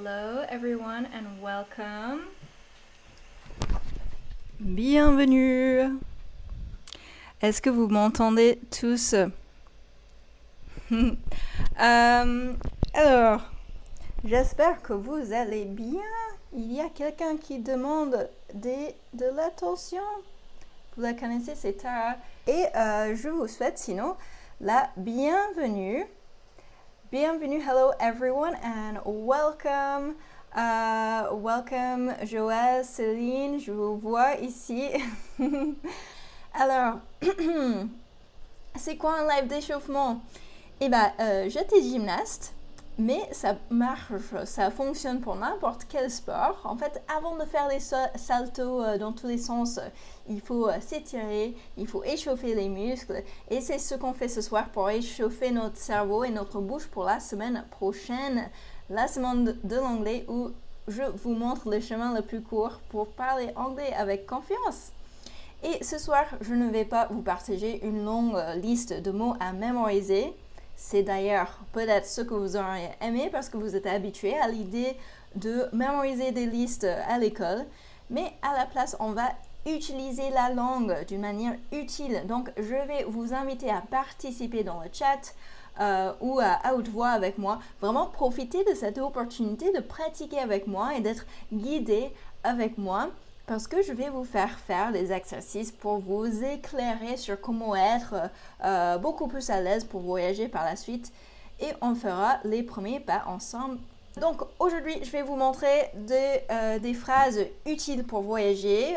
Hello everyone and welcome. Bienvenue. Est-ce que vous m'entendez tous? Alors, j'espère que vous allez bien. Il y a quelqu'un qui demande de l'attention. Vous la connaissez, c'est Tara. Et je vous souhaite sinon la bienvenue. Bienvenue, hello everyone and welcome. Welcome Joël, Céline, je vous vois ici. Alors, c'est quoi un live d'échauffement? Eh ben, j'étais gymnaste, mais ça marche, ça fonctionne pour n'importe quel sport. En fait, avant de faire les saltos dans tous les sens, il faut s'étirer, il faut échauffer les muscles. Et c'est ce qu'on fait ce soir pour échauffer notre cerveau et notre bouche pour la semaine prochaine. La semaine de l'anglais où je vous montre le chemin le plus court pour parler anglais avec confiance. Et ce soir, je ne vais pas vous partager une longue liste de mots à mémoriser. C'est d'ailleurs peut-être ce que vous auriez aimé parce que vous êtes habitué à l'idée de mémoriser des listes à l'école. Mais à la place, on va utiliser la langue d'une manière utile. Donc, je vais vous inviter à participer dans le chat ou à haute voix avec moi. Vraiment profiter de cette opportunité de pratiquer avec moi et d'être guidé avec moi. Parce que je vais vous faire des exercices pour vous éclairer sur comment être beaucoup plus à l'aise pour voyager par la suite. Et on fera les premiers pas ensemble. Donc aujourd'hui, je vais vous montrer des phrases utiles pour voyager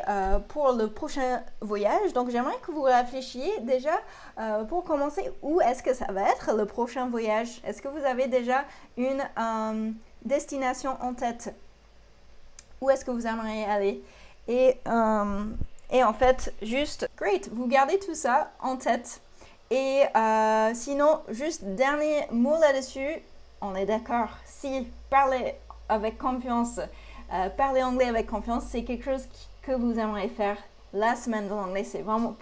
pour le prochain voyage. Donc j'aimerais que vous réfléchissiez déjà pour commencer, où est-ce que ça va être le prochain voyage? Est-ce que vous avez déjà une destination en tête? Où est-ce que vous aimeriez aller? Et en fait, juste, great, vous gardez tout ça en tête. Et sinon, juste dernier mot là-dessus, on est d'accord, si parler avec confiance, parler anglais avec confiance, c'est quelque chose que vous aimeriez faire la semaine de l'anglais. C'est vraiment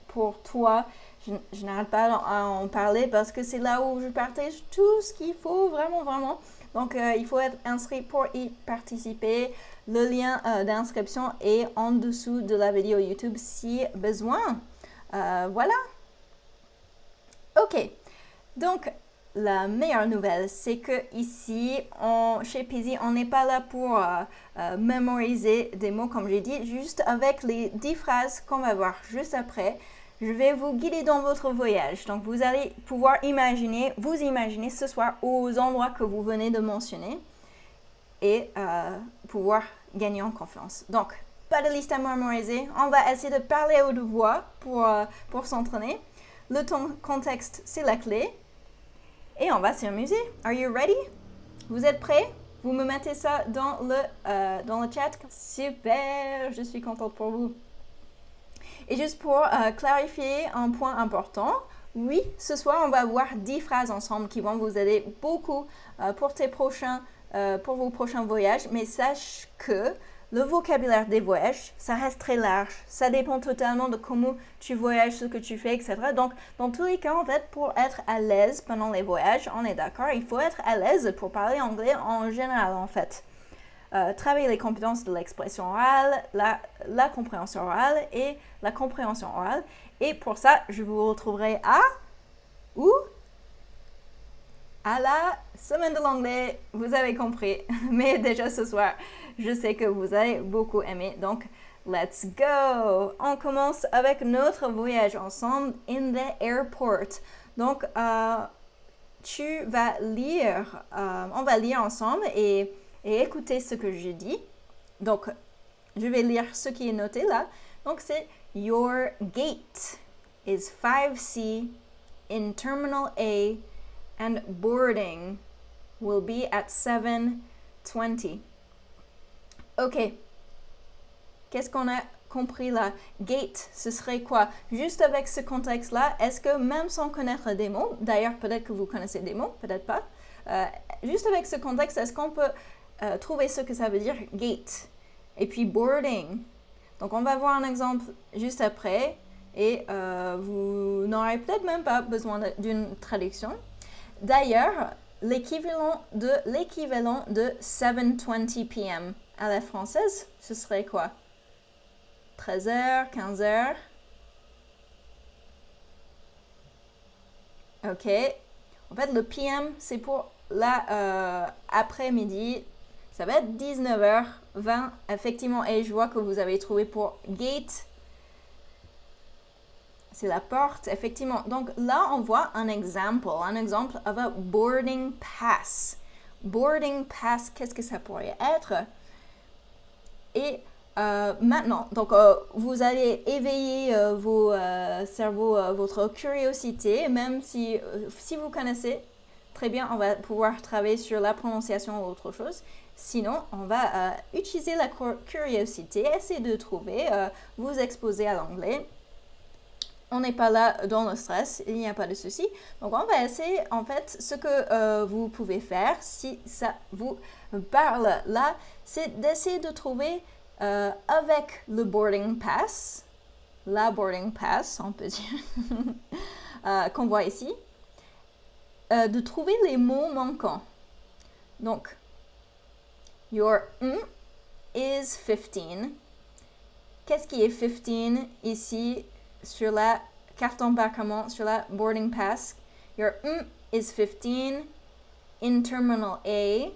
pour toi. Je n'arrête pas à en parler parce que c'est là où je partage tout ce qu'il faut, vraiment, vraiment. Donc, il faut être inscrit pour y participer. Le lien d'inscription est en dessous de la vidéo YouTube si besoin. Voilà. Ok. Donc, la meilleure nouvelle, c'est que ici, chez Peasy, on n'est pas là pour mémoriser des mots, comme j'ai dit, juste avec les 10 phrases qu'on va voir juste après. Je vais vous guider dans votre voyage. Donc, vous allez pouvoir vous imaginer ce soir aux endroits que vous venez de mentionner et pouvoir gagner en confiance. Donc, pas de liste à mémoriser. On va essayer de parler à haute voix pour s'entraîner. Le contexte, c'est la clé. Et on va s'amuser. Are you ready? Vous êtes prêts? Vous me mettez ça dans le chat. Super, je suis contente pour vous. Et juste pour clarifier un point important, oui, ce soir, on va voir 10 phrases ensemble qui vont vous aider beaucoup pour vos prochains voyages. Mais sache que le vocabulaire des voyages, ça reste très large. Ça dépend totalement de comment tu voyages, ce que tu fais, etc. Donc, dans tous les cas, en fait, pour être à l'aise pendant les voyages, on est d'accord, il faut être à l'aise pour parler anglais en général, en fait. Travailler les compétences de l'expression orale, la compréhension orale et la compréhension orale. Et pour ça, je vous retrouverai où? À la semaine de l'anglais, vous avez compris. Mais déjà ce soir, je sais que vous allez beaucoup aimer. Donc, let's go! On commence avec notre voyage ensemble in the airport. Donc, tu vas lire, on va lire ensemble et écoutez ce que je dis. Donc, je vais lire ce qui est noté là. Donc, c'est Your gate is 5C in Terminal A and boarding will be at 7:20. Ok. Qu'est-ce qu'on a compris là? Gate, ce serait quoi? Juste avec ce contexte-là, est-ce que même sans connaître des mots, d'ailleurs peut-être que vous connaissez des mots, peut-être pas, juste avec ce contexte, est-ce qu'on peut trouver ce que ça veut dire gate? Et puis boarding. Donc on va voir un exemple juste après et vous n'aurez peut-être même pas besoin d'une traduction. D'ailleurs, l'équivalent de 7:20 p.m. à la française, ce serait quoi? 13h, 15h. Ok. En fait, le PM, c'est pour l'après-midi. Ça va être 19h20, effectivement. Et je vois que vous avez trouvé pour gate. C'est la porte, effectivement. Donc là, on voit un exemple of a boarding pass. Boarding pass, qu'est-ce que ça pourrait être? Et maintenant, donc vous allez éveiller vos cerveaux, votre curiosité, même si vous connaissez, très bien, on va pouvoir travailler sur la prononciation ou autre chose. Sinon, on va utiliser la curiosité, essayer de trouver, vous exposer à l'anglais. On n'est pas là dans le stress, il n'y a pas de souci. Donc, on va essayer, en fait, ce que vous pouvez faire, si ça vous parle là, c'est d'essayer de trouver avec le boarding pass, la boarding pass, on peut dire, qu'on voit ici, de trouver les mots manquants. Donc, your is 15. Qu'est-ce qui est 15 ici sur la carte d'embarquement, sur la boarding pass? Your is 15 in terminal A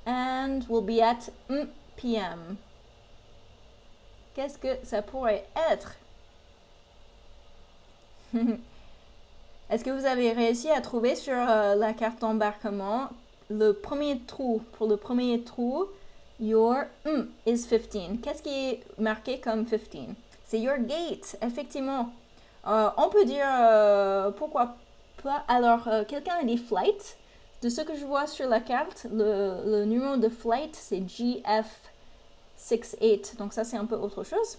and will be at p.m. Qu'est-ce que ça pourrait être? Est-ce que vous avez réussi à trouver sur la carte d'embarquement le premier trou? Pour le premier trou, your is 15. Qu'est-ce qui est marqué comme 15? C'est your gate, effectivement. On peut dire, pourquoi pas. Alors, quelqu'un a dit flight. De ce que je vois sur la carte, le numéro de flight, c'est GF68. Donc ça, c'est un peu autre chose.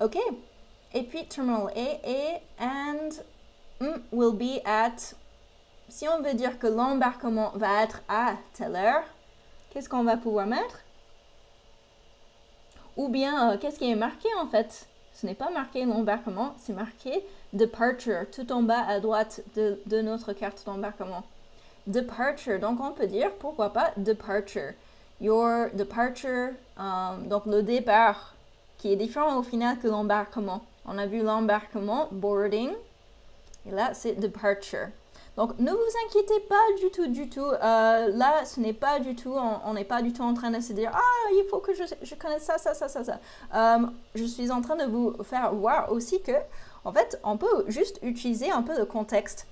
OK. Et puis, terminal A and will be at... Si on veut dire que l'embarquement va être à telle heure, qu'est-ce qu'on va pouvoir mettre? Ou bien, qu'est-ce qui est marqué en fait? Ce n'est pas marqué l'embarquement, c'est marqué departure, tout en bas à droite de notre carte d'embarquement. Departure, donc on peut dire, pourquoi pas, departure. Your departure, donc le départ, qui est différent au final que l'embarquement. On a vu l'embarquement, boarding, et là c'est departure. Donc ne vous inquiétez pas du tout. Là, ce n'est pas du tout, on n'est pas du tout en train de se dire « Ah, il faut que je connaisse ça. » Je suis en train de vous faire voir aussi que, en fait, on peut juste utiliser un peu le contexte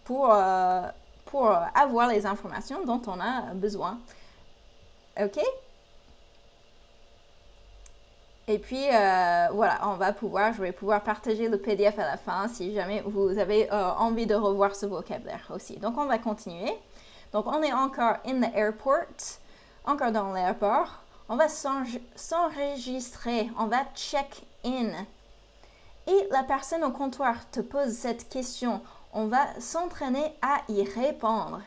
pour avoir les informations dont on a besoin. OK? Et puis, voilà, je vais pouvoir partager le PDF à la fin si jamais vous avez envie de revoir ce vocabulaire aussi. Donc, on va continuer. Donc, on est encore in the airport, encore dans l'aéroport. On va s'enregistrer, on va check in. Et la personne au comptoir te pose cette question. On va s'entraîner à y répondre.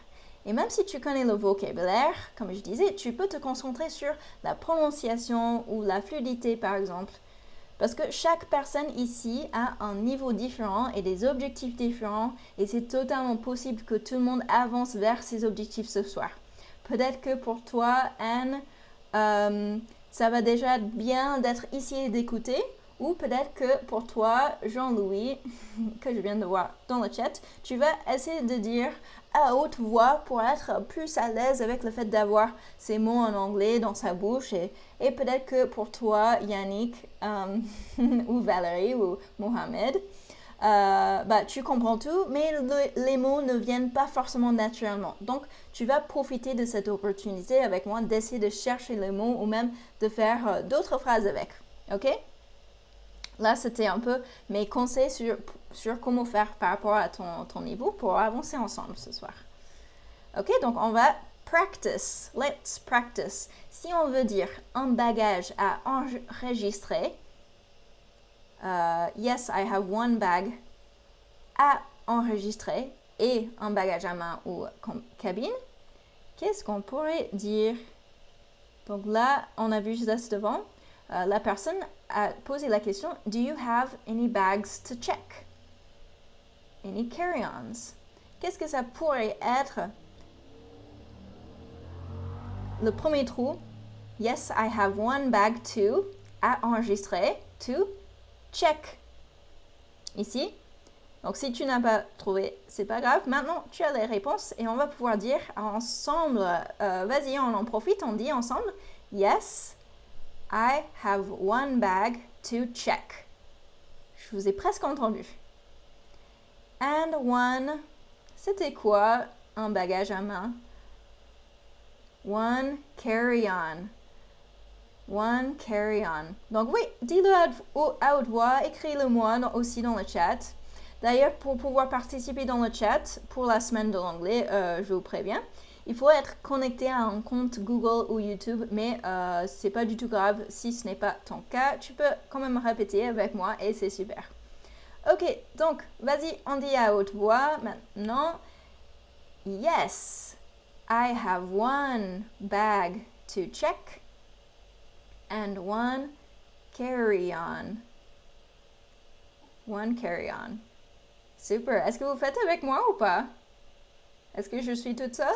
Et même si tu connais le vocabulaire, comme je disais, tu peux te concentrer sur la prononciation ou la fluidité par exemple. Parce que chaque personne ici a un niveau différent et des objectifs différents et c'est totalement possible que tout le monde avance vers ses objectifs ce soir. Peut-être que pour toi, Anne, ça va déjà être bien d'être ici et d'écouter. Ou peut-être que pour toi, Jean-Louis, que je viens de voir dans le chat, tu vas essayer de dire à haute voix pour être plus à l'aise avec le fait d'avoir ces mots en anglais dans sa bouche. Et peut-être que pour toi, Yannick, ou Valérie, ou Mohamed, tu comprends tout, mais les mots ne viennent pas forcément naturellement. Donc, tu vas profiter de cette opportunité avec moi d'essayer de chercher les mots ou même de faire d'autres phrases avec. OK? Là, c'était un peu mes conseils sur comment faire par rapport à ton niveau pour avancer ensemble ce soir. OK, donc on va practice. Let's practice. Si on veut dire un bagage à enregistrer, yes, I have one bag à enregistrer et un bagage à main ou cabine, qu'est-ce qu'on pourrait dire? Donc là, on a vu juste devant, la personne a posé la question, do you have any bags to check? Any carry-ons? Qu'est-ce que ça pourrait être le premier trou, yes, I have one bag to, à enregistrer, to, check. Ici. Donc, si tu n'as pas trouvé, c'est pas grave. Maintenant, tu as les réponses et on va pouvoir dire ensemble, vas-y, on en profite, on dit ensemble, yes, I have one bag to check. Je vous ai presque entendu. And one, c'était quoi un bagage à main? One carry-on. One carry-on. Donc oui, dis-le à haute voix, écris-le moi aussi dans le chat. D'ailleurs, pour pouvoir participer dans le chat pour la semaine de l'anglais, je vous préviens, il faut être connecté à un compte Google ou YouTube, mais c'est pas du tout grave si ce n'est pas ton cas. Tu peux quand même répéter avec moi et c'est super. Ok, donc vas-y, on dit à haute voix maintenant. Yes, I have one bag to check and one carry-on. One carry-on. Super. Est-ce que vous faites avec moi ou pas? Est-ce que je suis toute seule?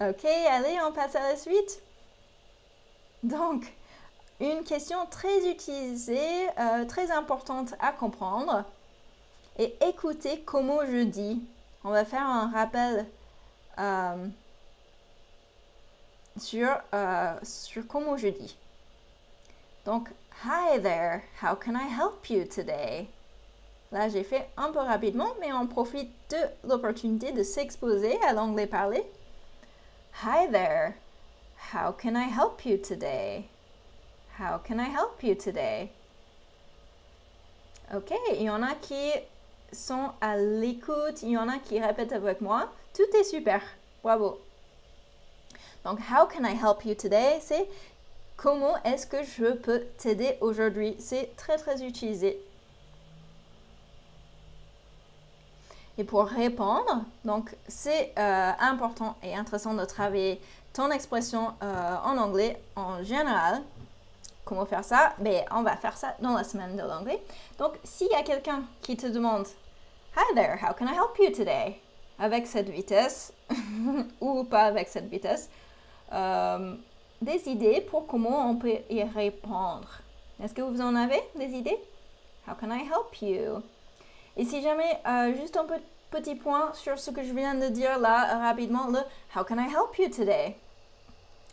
Ok, allez, on passe à la suite. Donc, une question très utilisée, très importante à comprendre. Et écoutez comment je dis. On va faire un rappel sur comment je dis. Donc, hi there, how can I help you today? Là, j'ai fait un peu rapidement, mais on profite de l'opportunité de s'exposer à l'anglais parlé. Hi there, how can I help you today? How can I help you today? Ok, il y en a qui sont à l'écoute, il y en a qui répètent avec moi. Tout est super, bravo. Donc, how can I help you today? C'est comment est-ce que je peux t'aider aujourd'hui? C'est très très utilisé. Et pour répondre, donc c'est important et intéressant de travailler ton expression en anglais en général. Comment faire ça? Ben, on va faire ça dans la semaine de l'anglais. Donc, s'il y a quelqu'un qui te demande « Hi there, how can I help you today? » avec cette vitesse ou pas avec cette vitesse, des idées pour comment on peut y répondre. Est-ce que vous en avez des idées? How can I help you? Et si jamais, juste un petit point sur ce que je viens de dire là, rapidement, le How can I help you today?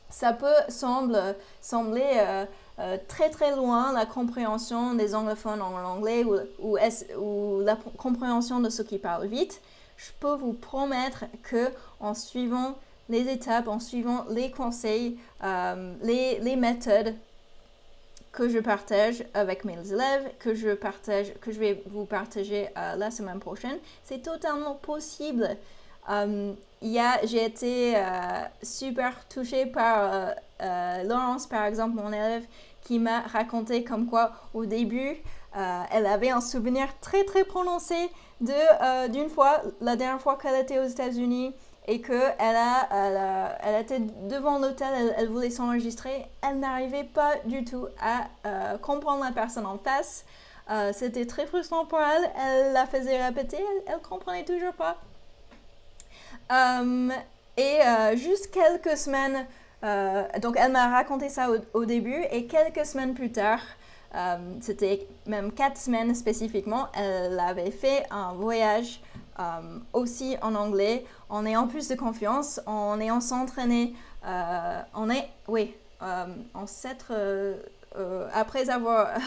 Ça peut sembler très très loin la compréhension des anglophones en anglais ou la compréhension de ceux qui parlent vite. Je peux vous promettre que en suivant les étapes, en suivant les conseils, les méthodes que je partage avec mes élèves, que je vais vous partager la semaine prochaine, c'est totalement possible. J'ai été super touchée par Laurence, par exemple, mon élève, qui m'a raconté comme quoi au début, elle avait un souvenir très très prononcé d'une fois, la dernière fois qu'elle était aux États-Unis, et qu'elle était devant l'hôtel, elle voulait s'enregistrer, elle n'arrivait pas du tout à comprendre la personne en face. C'était très frustrant pour elle, elle la faisait répéter, elle comprenait toujours pas. Juste quelques semaines, donc elle m'a raconté ça au début, et quelques semaines plus tard, c'était même 4 semaines spécifiquement, elle avait fait un voyage aussi en anglais, en ayant plus de confiance, en ayant s'entraîné, après avoir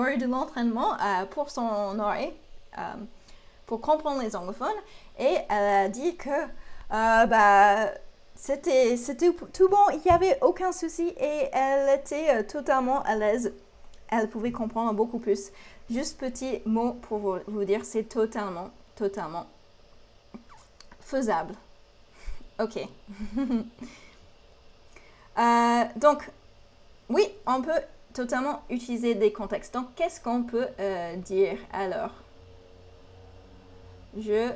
eu de l'entraînement pour son oreille, pour comprendre les anglophones, et elle a dit que c'était tout bon, il n'y avait aucun souci et elle était totalement à l'aise. Elle pouvait comprendre beaucoup plus. Juste petit mot pour vous dire, c'est totalement faisable. Ok. Donc, oui, on peut totalement utiliser des contextes. Donc, qu'est-ce qu'on peut dire alors? Je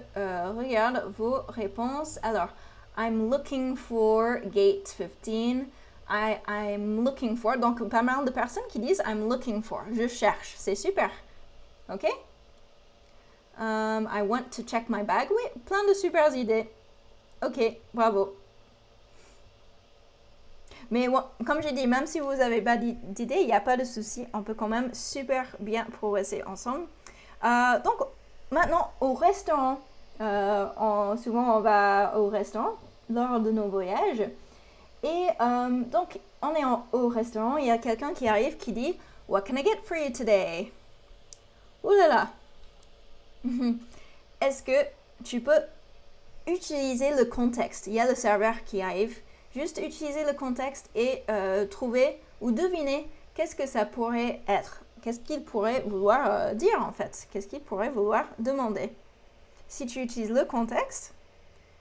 regarde vos réponses. Alors, I'm looking for gate 15. I'm looking for. Donc, pas mal de personnes qui disent I'm looking for. Je cherche. C'est super. OK? I want to check my bag. Oui, plein de super idées. Ok, bravo. Mais bon, comme j'ai dit, même si vous n'avez pas d'idée, il n'y a pas de souci. On peut quand même super bien progresser ensemble. Donc, maintenant, au restaurant. Souvent, on va au restaurant lors de nos voyages. Et donc, on est au restaurant. Il y a quelqu'un qui arrive qui dit « What can I get for you today? » Ouh là là. Est-ce que tu peux utiliser le contexte? Il y a le serveur qui arrive. Juste utiliser le contexte et trouver ou deviner qu'est-ce que ça pourrait être. Qu'est-ce qu'il pourrait vouloir dire en fait. Qu'est-ce qu'il pourrait vouloir demander. Si tu utilises le contexte,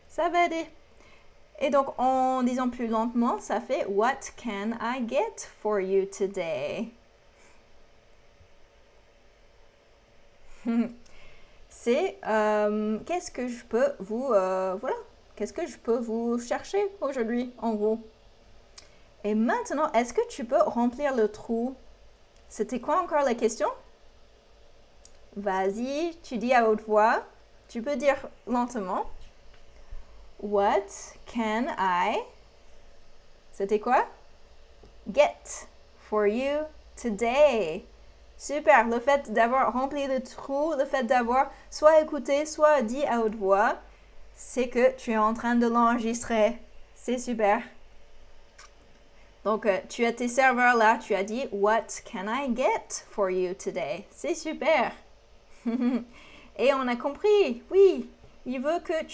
ça va aider. Et donc en disant plus lentement, ça fait « What can I get for you today? » C'est qu'est-ce que je peux vous voilà, qu'est-ce que je peux vous chercher aujourd'hui en gros. Et maintenant, est-ce que tu peux remplir le trou? C'était quoi encore la question? Vas-y, tu dis à haute voix. Tu peux dire lentement. What can I? C'était quoi? Get for you today. Super, le fait d'avoir rempli le trou, le fait d'avoir soit écouté, soit dit à haute voix, c'est que tu es en train de l'enregistrer. C'est super. Donc, tu as tes serveurs là, tu as dit « What can I get for you today? » C'est super. Et on a compris, oui, il veut que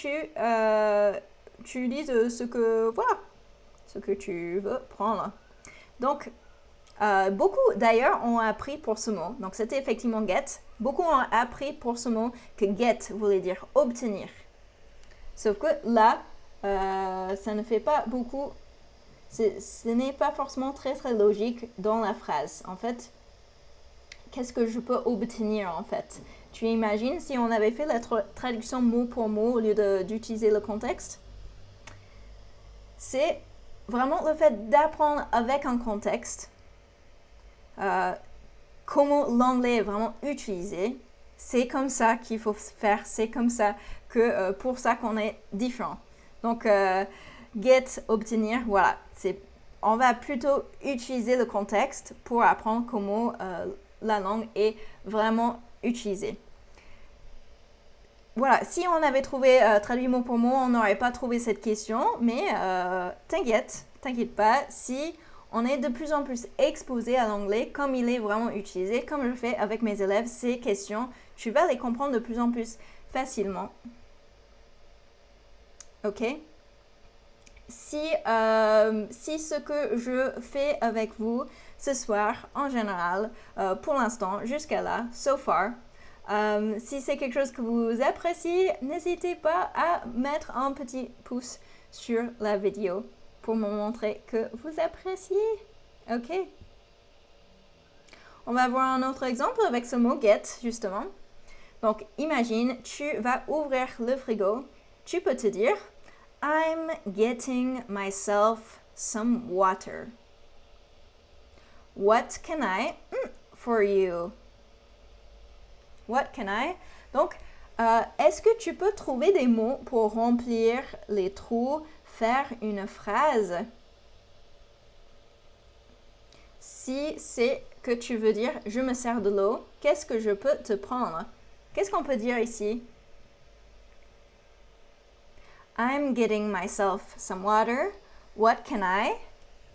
tu dises ce que tu veux prendre. Donc, beaucoup d'ailleurs ont appris pour ce mot. Donc, c'était effectivement get. Beaucoup ont appris pour ce mot que get voulait dire obtenir. Sauf que là, ça ne fait pas beaucoup. Ce n'est pas forcément très très logique dans la phrase. En fait, qu'est-ce que je peux obtenir en fait? Tu imagines si on avait fait la traduction mot pour mot au lieu d'utiliser le contexte? C'est vraiment le fait d'apprendre avec un contexte. Comment l'anglais est vraiment utilisé. C'est comme ça qu'il faut faire. C'est comme ça que pour ça qu'on est différent. Donc, get, obtenir, voilà. On va plutôt utiliser le contexte pour apprendre comment la langue est vraiment utilisée. Voilà, si on avait trouvé traduit mot pour mot, on n'aurait pas trouvé cette question, mais t'inquiète pas, si on est de plus en plus exposé à l'anglais comme il est vraiment utilisé, comme je fais avec mes élèves, ces questions, tu vas les comprendre de plus en plus facilement. Ok? Si ce que je fais avec vous ce soir, en général, pour l'instant, jusqu'à là, so far, si c'est quelque chose que vous appréciez, n'hésitez pas à mettre un petit pouce sur la vidéo pour me montrer que vous appréciez. Ok? On va voir un autre exemple avec ce mot get, justement. Donc, imagine, tu vas ouvrir le frigo. Tu peux te dire I'm getting myself some water. What can I for you? What can I? Donc, est-ce que tu peux trouver des mots pour remplir les trous, faire une phrase? Si c'est que tu veux dire je me sers de l'eau, qu'est-ce que je peux te prendre? Qu'est-ce qu'on peut dire ici? I'm getting myself some water. What can I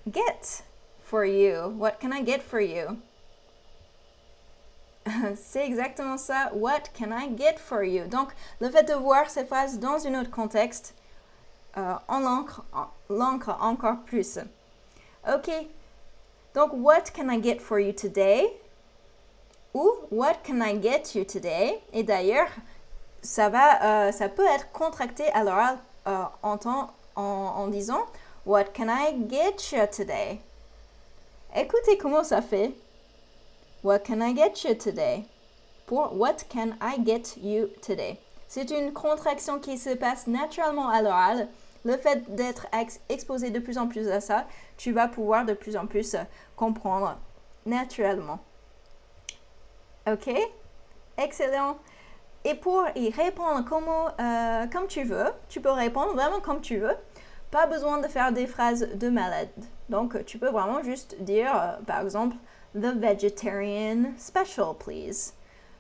get for you? What can I get for you? C'est exactement ça. What can I get for you? Donc, le fait de voir ces phrases dans un autre contexte, on l'ancre encore plus. Ok. Donc, what can I get for you today? Ou what can I get you today? Et d'ailleurs, ça peut être contracté à l'oral en disant what can I get you today? Écoutez comment ça fait. What can I get you today? Pour what can I get you today? C'est une contraction qui se passe naturellement à l'oral. Le fait d'être exposé de plus en plus à ça, tu vas pouvoir de plus en plus comprendre naturellement. Ok? Excellent. Et pour y répondre comme tu veux, tu peux répondre vraiment comme tu veux. Pas besoin de faire des phrases de malade. Donc, tu peux vraiment juste dire, par exemple, the vegetarian special, please.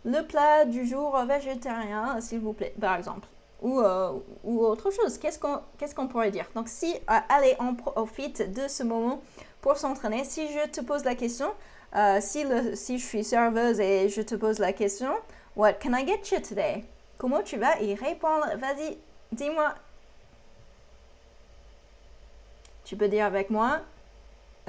Le plat du jour végétarien, s'il vous plaît, par exemple. Ou autre chose. Qu'est-ce qu'on pourrait dire? Donc, allez, on profite de ce moment pour s'entraîner. Si je te pose la question, si je suis serveuse et je te pose la question, what can I get you today? Comment tu vas y répondre? Vas-y, dis-moi. Tu peux dire avec moi,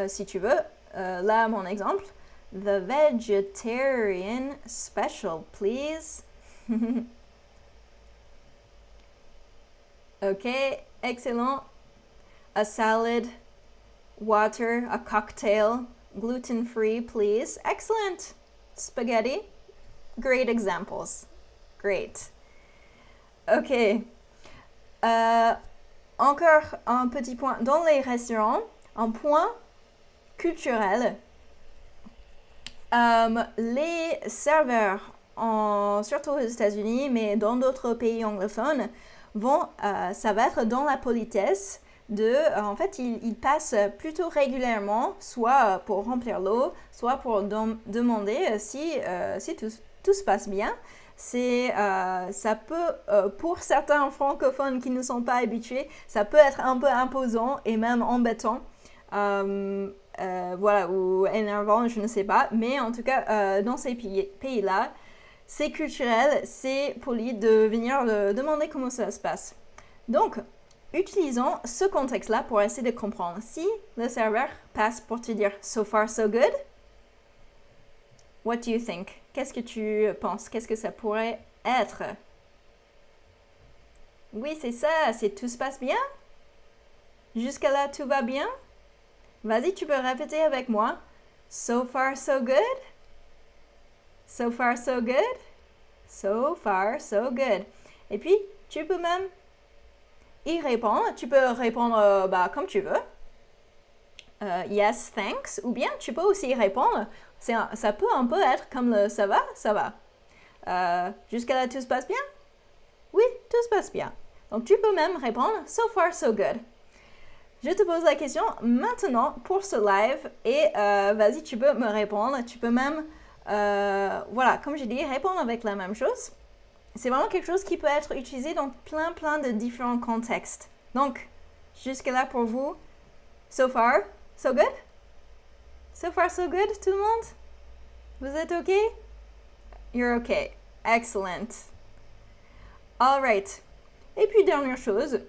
si tu veux, là mon exemple, the vegetarian special, please. Ok, excellent. A salad, water, a cocktail, gluten-free, please. Excellent. Spaghetti. Great examples. Great. Ok. Encore un petit point. Dans les restaurants, un point culturel. Les serveurs, surtout aux États-Unis, mais dans d'autres pays anglophones, ça va être dans la politesse en fait, ils passent plutôt régulièrement, soit pour remplir l'eau, soit pour demander si tout se passe bien. Ça peut, pour certains francophones qui ne sont pas habitués, ça peut être un peu imposant et même embêtant. Voilà, ou énervant, je ne sais pas. Mais en tout cas, dans ces pays-là, c'est culturel, c'est poli de venir demander comment ça se passe. Donc, utilisons ce contexte-là pour essayer de comprendre. Si le serveur passe pour te dire « so far, so good », what do you think? Qu'est-ce que tu penses? Qu'est-ce que ça pourrait être? Oui, c'est ça, tout se passe bien? Jusqu'à là, tout va bien? Vas-y, tu peux répéter avec moi. So far, so good? So far, so good? So far, so good. Et puis, tu peux même y répondre. Tu peux répondre comme tu veux. Yes, thanks. Ou bien, tu peux aussi répondre. Ça peut un peu être comme le ça va, ça va. Jusqu'à là, tout se passe bien? Oui, tout se passe bien. Donc, tu peux même répondre so far, so good. Je te pose la question maintenant pour ce live et vas-y, tu peux me répondre. Tu peux même, voilà, comme j'ai dit, répondre avec la même chose. C'est vraiment quelque chose qui peut être utilisé dans plein de différents contextes. Donc, jusque là pour vous, so far, so good? So far, so good, tout le monde? Vous êtes OK? You're OK. Excellent. All right. Et puis, dernière chose,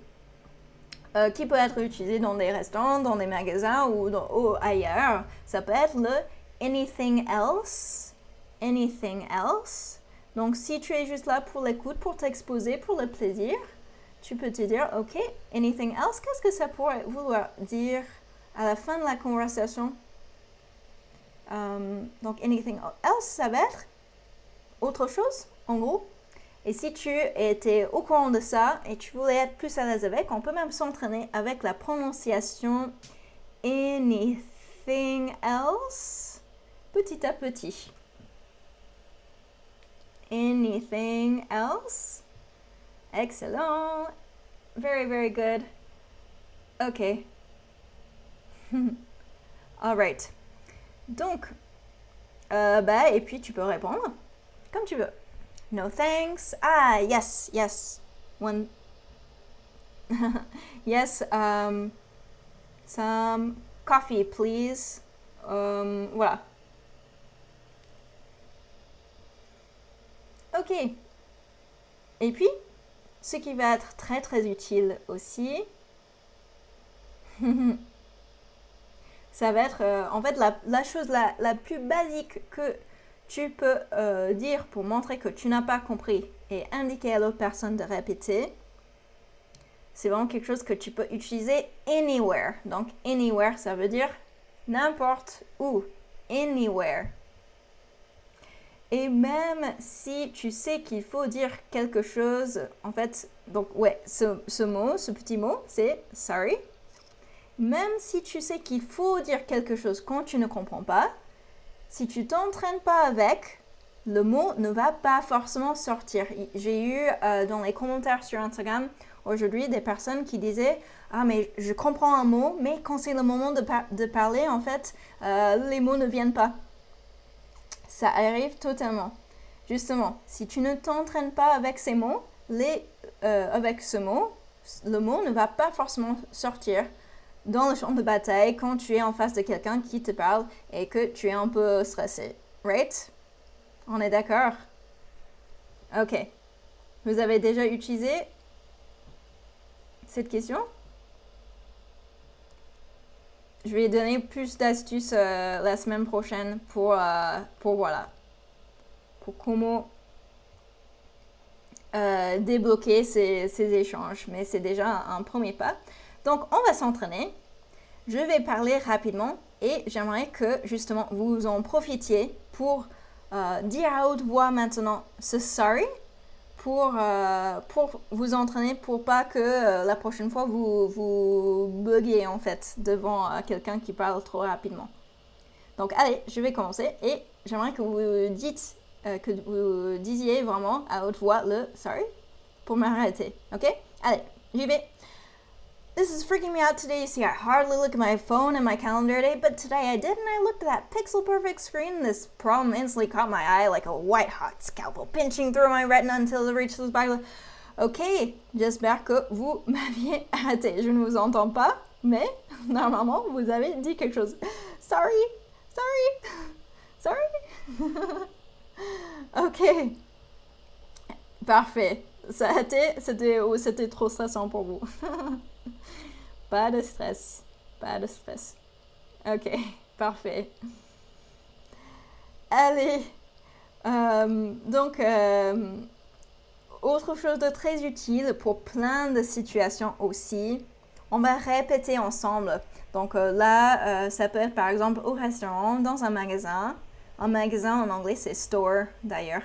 qui peut être utilisé dans des restaurants, dans des magasins ou ailleurs, ça peut être le anything else. Anything else. Donc, si tu es juste là pour l'écoute, pour t'exposer, pour le plaisir, tu peux te dire, OK, anything else, qu'est-ce que ça pourrait vouloir dire à la fin de la conversation? Donc, anything else, ça va être autre chose, en gros. Et si tu étais au courant de ça et tu voulais être plus à l'aise avec, on peut même s'entraîner avec la prononciation anything else, petit à petit. Anything else? Excellent. Very, very good. OK. All right. Donc, et puis tu peux répondre comme tu veux. No thanks. Ah, yes, yes. One. Yes, some coffee, please. Voilà. OK. Et puis, ce qui va être très très utile aussi, ça va être en fait la chose la plus basique que tu peux dire pour montrer que tu n'as pas compris et indiquer à l'autre personne de répéter. C'est vraiment quelque chose que tu peux utiliser anywhere. Donc, anywhere, ça veut dire n'importe où. Anywhere. Et même si tu sais qu'il faut dire quelque chose, en fait, donc ouais, ce petit mot, c'est sorry. Même si tu sais qu'il faut dire quelque chose quand tu ne comprends pas, si tu t'entraînes pas avec, le mot ne va pas forcément sortir. J'ai eu dans les commentaires sur Instagram aujourd'hui des personnes qui disaient « Ah, mais je comprends un mot, mais quand c'est le moment de parler, en fait, les mots ne viennent pas. » Ça arrive totalement. Justement, si tu ne t'entraînes pas avec ces mots, avec ce mot, le mot ne va pas forcément sortir dans le champ de bataille quand tu es en face de quelqu'un qui te parle et que tu es un peu stressé. Right? On est d'accord? Ok. Vous avez déjà utilisé cette question? Je vais donner plus d'astuces la semaine prochaine pour comment débloquer ces échanges. Mais c'est déjà un premier pas. Donc, on va s'entraîner. Je vais parler rapidement et j'aimerais que justement vous en profitiez pour dire à haute voix maintenant ce sorry pour vous entraîner pour pas que la prochaine fois vous buggiez en fait devant quelqu'un qui parle trop rapidement. Donc allez, je vais commencer et j'aimerais que vous disiez vraiment à haute voix le sorry pour m'arrêter. Ok? Allez, j'y vais. This is freaking me out today. You see, I hardly look at my phone and my calendar today, but today I did, and I looked at that pixel-perfect screen, and this problem instantly caught my eye like a white-hot scalpel pinching through my retina until it reached the spine. Ok, j'espère que vous m'aviez arrêté. Je ne vous entends pas, mais normalement, vous avez dit quelque chose. Sorry. Ok. Parfait. C'était trop stressant pour vous. Pas de stress. Ok, parfait. Allez. Autre chose de très utile pour plein de situations aussi, on va répéter ensemble. Donc là, ça peut être par exemple au restaurant, dans un magasin. Un magasin en anglais, c'est store d'ailleurs.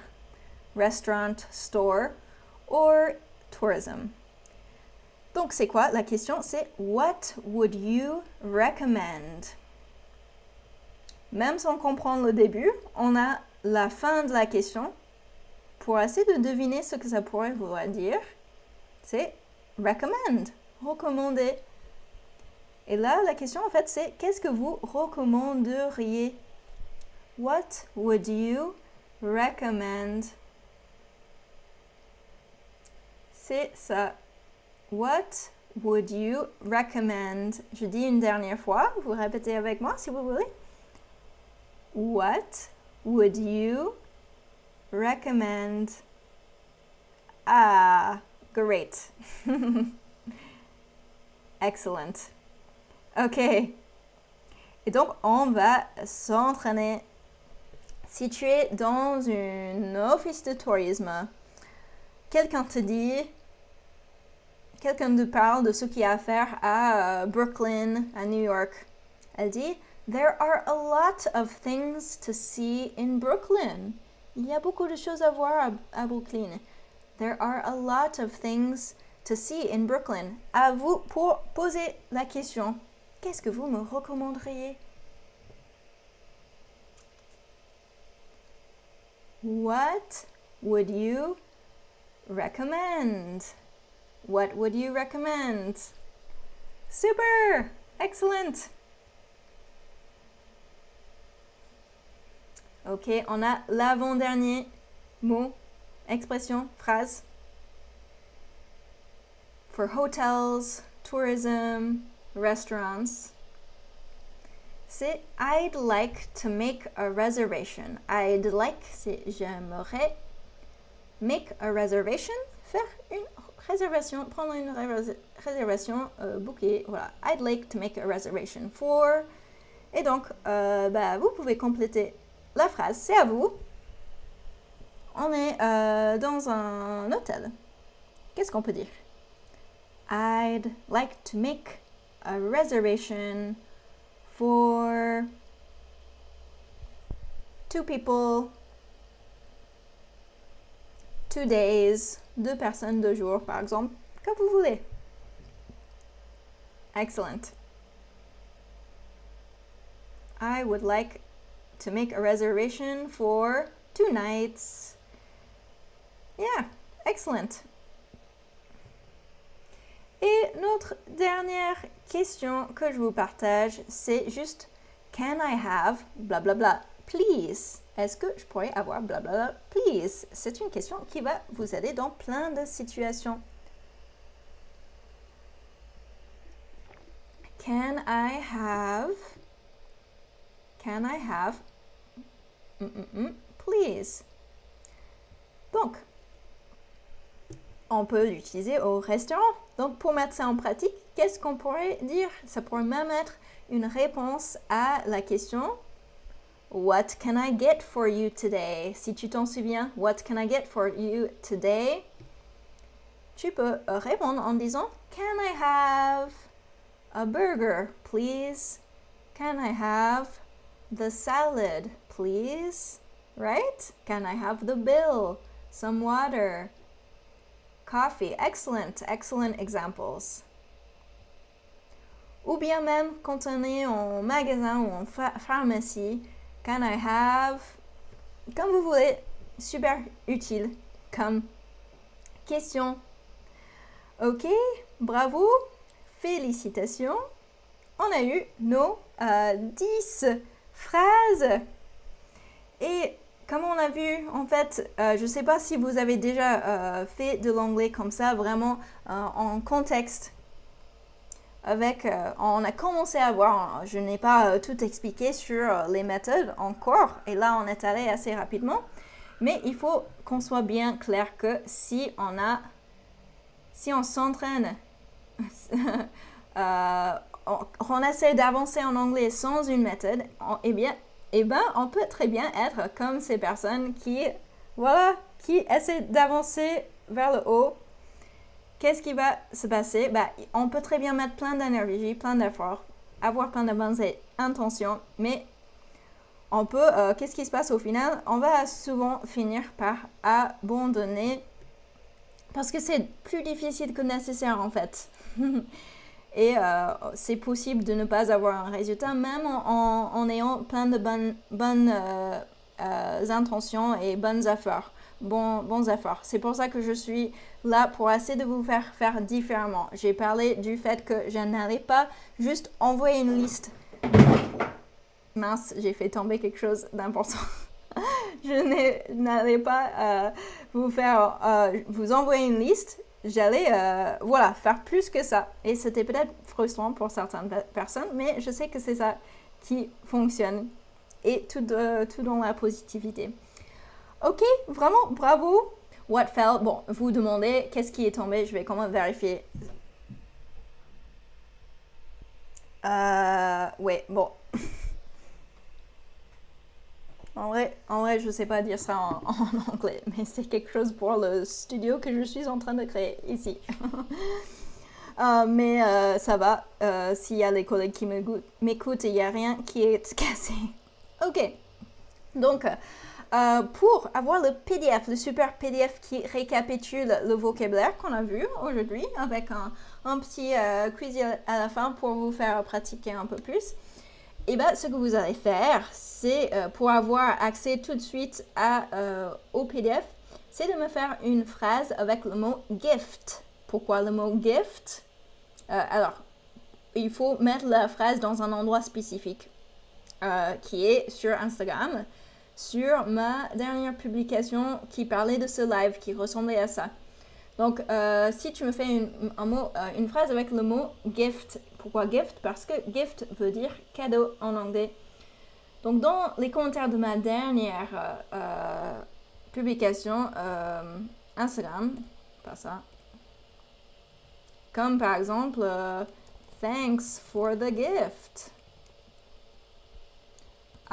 Restaurant, store, or tourism. Donc, c'est quoi? La question, c'est What would you recommend? Même sans comprendre le début, on a la fin de la question. Pour essayer de deviner ce que ça pourrait vouloir dire, c'est recommend, recommander. Et là, la question, en fait, c'est qu'est-ce que vous recommanderiez? What would you recommend? C'est ça. What would you recommend? Je dis une dernière fois, vous répétez avec moi si vous voulez. What would you recommend? Ah, great. Excellent. Ok. Et donc, on va s'entraîner. Si tu es dans une office de tourisme, quelqu'un te parle de ce qu'il y a à faire à Brooklyn, à New York. Elle dit, There are a lot of things to see in Brooklyn. Il y a beaucoup de choses à voir à Brooklyn. There are a lot of things to see in Brooklyn. À vous pour poser la question. Qu'est-ce que vous me recommanderiez? What would you recommend? What would you recommend? Super! Excellent! Ok, on a l'avant-dernier mot, expression, phrase. For hotels, tourism, restaurants. C'est I'd like to make a reservation. I'd like, c'est j'aimerais. Make a reservation, faire une réservation, prendre une réservation, booker, voilà. I'd like to make a reservation for. Et donc, vous pouvez compléter la phrase, c'est à vous. On est dans un hôtel. Qu'est-ce qu'on peut dire? I'd like to make a reservation for 2 people, 2 days, 2 personnes, 2 jours par exemple, comme vous voulez. Excellent. I would like to make a reservation for 2 nights. Yeah, excellent. Et notre dernière question que je vous partage, c'est juste can I have bla bla bla, please? Est-ce que je pourrais avoir bla bla bla, please? C'est une question qui va vous aider dans plein de situations. Can I have please? Donc, on peut l'utiliser au restaurant. Donc, pour mettre ça en pratique, qu'est-ce qu'on pourrait dire? Ça pourrait même être une réponse à la question What can I get for you today? Si tu t'en souviens, What can I get for you today? Tu peux répondre en disant Can I have a burger, please? Can I have the salad, please? Right? Can I have the bill? Some water? Coffee. Excellent examples. Ou bien même quand on est en magasin ou en pharmacie, can I have, comme vous voulez, super utile comme question. Ok, bravo, félicitations. On a eu nos 10 phrases. Et comme on a vu, en fait, je ne sais pas si vous avez déjà fait de l'anglais comme ça, vraiment en contexte. On a commencé à voir, je n'ai pas tout expliqué sur les méthodes encore, et là on est allé assez rapidement, mais il faut qu'on soit bien clair que si on s'entraîne, on essaie d'avancer en anglais sans une méthode, on peut très bien être comme ces personnes qui essaient d'avancer vers le haut. Qu'est-ce qui va se passer? On peut très bien mettre plein d'énergie, plein d'efforts, avoir plein de bonnes intentions, mais on peut, qu'est-ce qui se passe au final? On va souvent finir par abandonner parce que c'est plus difficile que nécessaire en fait. Et c'est possible de ne pas avoir un résultat même en ayant plein de bonnes intentions et bons efforts. C'est pour ça que je suis là pour essayer de vous faire différemment. J'ai parlé du fait que je n'allais pas juste envoyer une liste. Mince, j'ai fait tomber quelque chose d'important. Je n'allais pas vous envoyer une liste. J'allais faire plus que ça. Et c'était peut-être frustrant pour certaines personnes, mais je sais que c'est ça qui fonctionne. Et tout dans la positivité. Ok, vraiment, bravo. What fell? Bon, vous demandez qu'est-ce qui est tombé. Je vais quand même vérifier. Ouais, bon. En vrai, je ne sais pas dire ça en anglais, mais c'est quelque chose pour le studio que je suis en train de créer ici. Mais ça va, s'il y a des collègues qui m'écoutent, il n'y a rien qui est cassé. Ok, donc pour avoir le PDF, le super PDF qui récapitule le vocabulaire qu'on a vu aujourd'hui, avec un petit quiz à la fin pour vous faire pratiquer un peu plus, et ce que vous allez faire, c'est pour avoir accès tout de suite au PDF, c'est de me faire une phrase avec le mot gift. Pourquoi le mot gift? Alors, il faut mettre la phrase dans un endroit spécifique qui est sur Instagram, sur ma dernière publication qui parlait de ce live, qui ressemblait à ça. Donc, si tu me fais une phrase avec le mot gift, pourquoi gift? Parce que gift veut dire cadeau en anglais. Donc, dans les commentaires de ma dernière publication Instagram, pas ça, comme par exemple, thanks for the gift.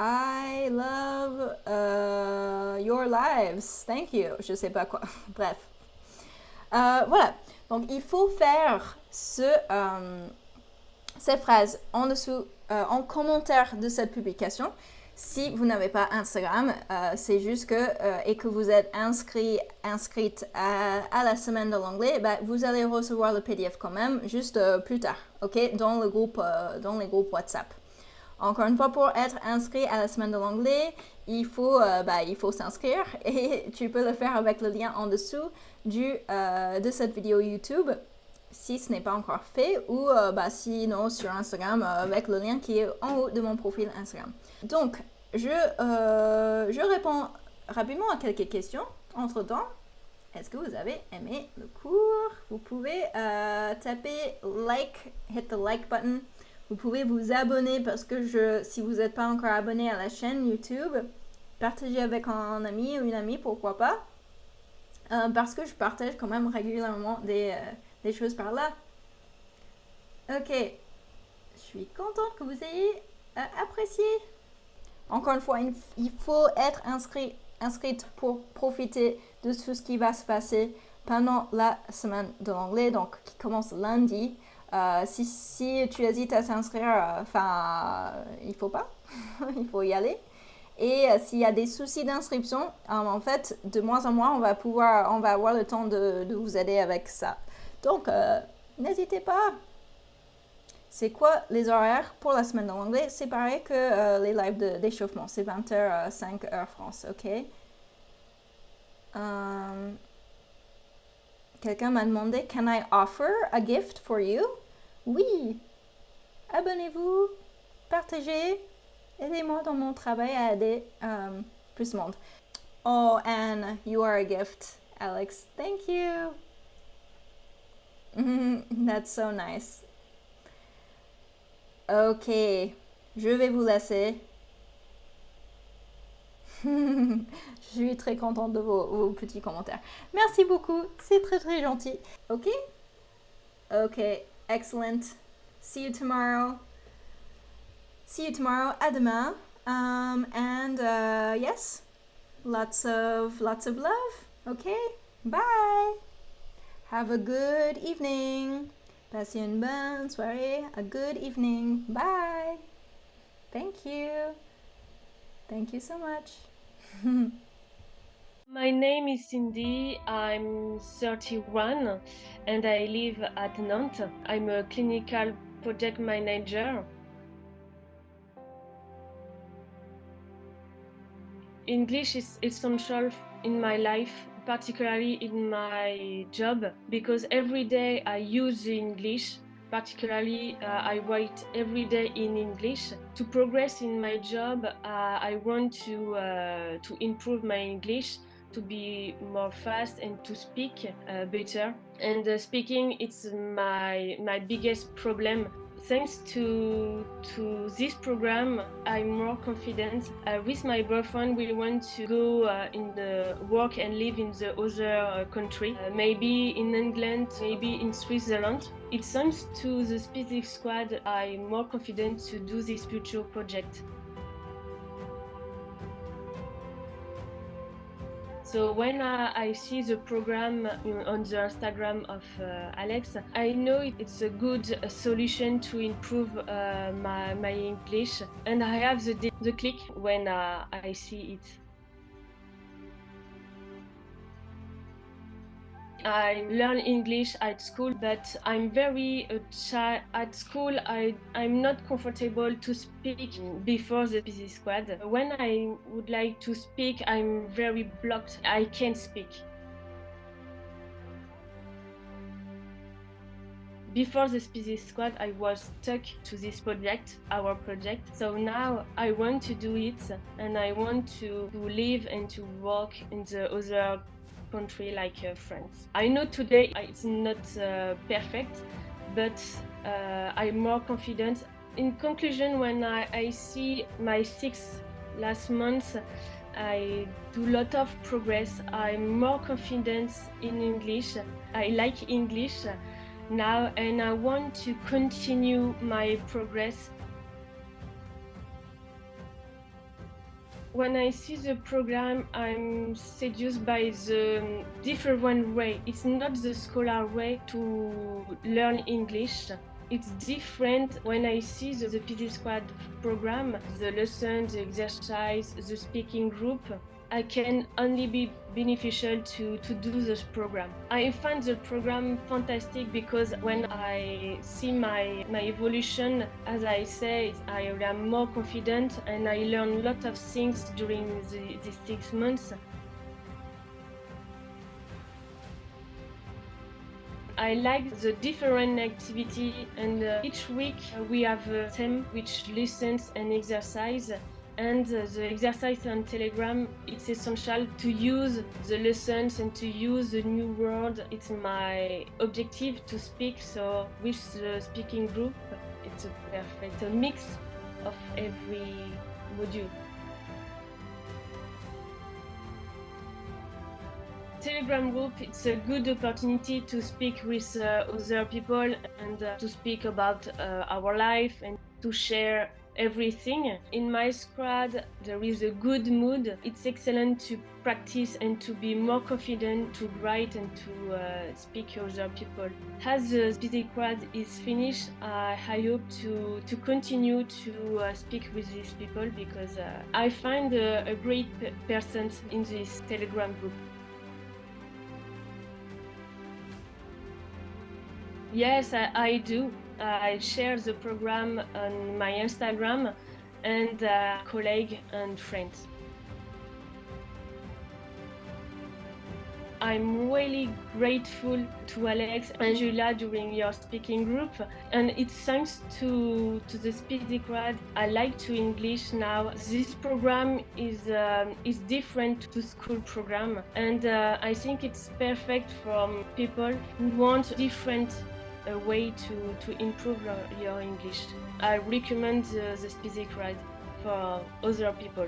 I love your lives. Thank you. Je sais pas quoi. Bref. Voilà. Donc, il faut faire cette phrase en dessous, en commentaire de cette publication. Si vous n'avez pas Instagram, c'est juste et que vous êtes inscrite à la semaine de l'anglais, vous allez recevoir le PDF quand même, juste plus tard, ok, dans les groupes WhatsApp. Encore une fois, pour être inscrit à la semaine de l'anglais, il faut s'inscrire et tu peux le faire avec le lien en dessous de cette vidéo YouTube si ce n'est pas encore fait ou sinon sur Instagram avec le lien qui est en haut de mon profil Instagram. Donc, je réponds rapidement à quelques questions entre-temps. Est-ce que vous avez aimé le cours? Vous pouvez taper like, hit the like button. Vous pouvez vous abonner parce que si vous n'êtes pas encore abonné à la chaîne YouTube, partagez avec un ami ou une amie, pourquoi pas. Parce que je partage quand même régulièrement des choses par là. Ok, je suis contente que vous ayez apprécié. Encore une fois, il faut être inscrite pour profiter de tout ce qui va se passer pendant la semaine de l'anglais, donc qui commence lundi. Si tu hésites à s'inscrire, il faut pas, il faut y aller. Et s'il y a des soucis d'inscription, en fait, de moins en moins, on va avoir le temps de vous aider avec ça. Donc, n'hésitez pas. C'est quoi les horaires pour la semaine de l'anglais? C'est pareil que les lives d'échauffement. C'est 20h, 5h France, ok? Quelqu'un m'a demandé, can I offer a gift for you? Oui. Abonnez-vous, partagez, aidez-moi dans mon travail à aider plus de monde. Oh, Anne, you are a gift, Alex. Thank you. That's so nice. Ok, je vais vous laisser. Je suis très contente de vos petits commentaires. Merci beaucoup, c'est très très gentil. Ok? Ok, excellent. See you tomorrow. À demain. Yes, lots of love. Okay, bye. Have a good evening. Passez une bonne soirée. A good evening. Bye. Thank you. Thank you so much. My name is Cindy. I'm 31 and I live at Nantes. I'm a clinical project manager. English is essential in my life, particularly in my job, because every day I use English. Particularly, I write every day in English. To progress in my job, I want to improve my English, to be more fast and to speak better. And speaking, it's my biggest problem. Thanks to this program, I'm more confident. With my boyfriend, we want to go in the work and live in the other country, maybe in England, maybe in Switzerland. It's thanks to the Speak Squad I'm more confident to do this future project. So when I see the program on the Instagram of Alex, I know it's a good solution to improve my English, and I have the click when I see it. I learn English at school, but I'm very shy at school. I'm not comfortable to speak before the Speak Squad. When I would like to speak, I'm very blocked. I can't speak. Before the Speak Squad, I was stuck to this project, our project. So now I want to do it, and I want to live and to work in the other country like France. I know today it's not perfect, but I'm more confident. In conclusion, when I see my 6 last months, I do a lot of progress. I'm more confident in English. I like English now, and I want to continue my progress. When I see the program, I'm seduced by the different way. It's not the scholar way to learn English. It's different when I see the PD Squad program, the lesson, the exercise, the speaking group. I can only be beneficial to do this program. I find the program fantastic because when I see my evolution, as I say, I am more confident and I learn a lot of things during these 6 months. I like the different activity, and each week we have a theme which lessons and exercise. And the exercise on Telegram, it's essential to use the lessons and to use the new word. It's my objective to speak, so with the speaking group, it's a perfect mix of every module. Telegram group, it's a good opportunity to speak with other people and to speak about our life and to share everything. In my squad, there is a good mood. It's excellent to practice and to be more confident to write and to speak to other people. As the speaking squad is finished, I hope to continue to speak with these people because I find a great person in this Telegram group. Yes, I do. I share the program on my Instagram and colleagues and friends. I'm really grateful to Alex and Julia during your speaking group, and it's thanks to the speaking squad I like to English now. This program is different to school program, and I think it's perfect for people who want different way to improve your English. I recommend the speaking squad for other people.